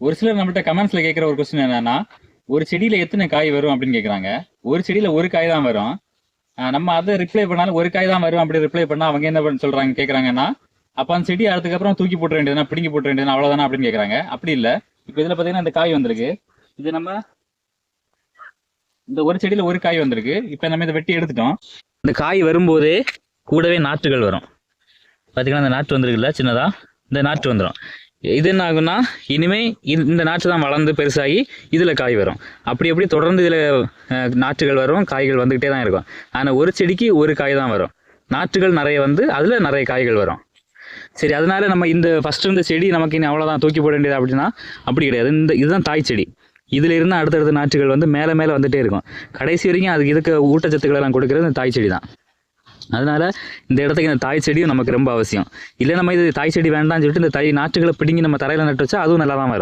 ஒரு சிலர் நம்மள்ட்ட கமெண்ட்ஸ்ல கேட்குற ஒரு கொஸ்டின் என்னன்னா, ஒரு செடியில எத்தனை காய் வரும் அப்படின்னு கேட்குறாங்க. ஒரு செடியில ஒரு காய் தான் வரும். நம்ம அதை ரிப்ளை பண்ணாலும் ஒரு காய் தான் வரும் அப்படி ரிப்ளை பண்ணா அவங்க என்ன சொல்றாங்க கேட்குறாங்கன்னா, அப்போ அந்த செடி அதுக்கப்புறம் தூக்கி போட்டுற வேண்டியதுனா பிடுங்கி போட்டுற வேண்டியதுனா அவ்வளோதானா அப்படின்னு கேட்குறாங்க. அப்படி இல்லை. இப்போ இதில் பார்த்தீங்கன்னா இந்த காய் வந்திருக்கு. இது நம்ம இந்த ஒரு செடியில ஒரு காய் வந்திருக்கு. இப்போ நம்ம இதை வெட்டி எடுத்துட்டோம். இந்த காய் வரும்போதே கூடவே நாற்றுகள் வரும். பார்த்தீங்கன்னா இந்த நாற்று வந்துருக்குல்ல சின்னதா, இந்த நாற்று வந்துடும். இது என்ன ஆகுன்னா, இனிமே இந்த நாற்று தான் வளர்ந்து பெருசாகி இதில் காய் வரும். அப்படி தொடர்ந்து இதில் நாற்றுகள் வரும், காய்கள் வந்துக்கிட்டே தான் இருக்கும். ஆனால் ஒரு செடிக்கு ஒரு காய் தான் வரும். நாற்றுகள் நிறைய வந்து அதில் நிறைய காய்கள் வரும். சரி, அதனால நம்ம இந்த ஃபஸ்ட்டு இந்த செடி நமக்கு இனி அவ்வளோதான் தூக்கி போட வேண்டியது அப்படின்னா அப்படி கிடையாது. இதுதான் தாய் செடி. இதில் இருந்து அடுத்தடுத்த நாற்றுகள் வந்து மேலே மேலே வந்துகிட்டே இருக்கும். கடைசி வரைக்கும் அதுக்கு இதுக்கு ஊட்டச்சத்துக்கள் எல்லாம் கொடுக்குறது இந்த தாய் செடி தான். அதனால இந்த இடத்துக்கு இந்த தாய் செடியும் நமக்கு ரொம்ப அவசியம். இல்லை நம்ம இது தாய் செடி வேண்டாம்னு சொல்லிட்டு இந்த நாற்றுகளை பிடுங்கி நம்ம தரையில் நட்டு வச்சா அதுவும் நல்லா தான் வரும்.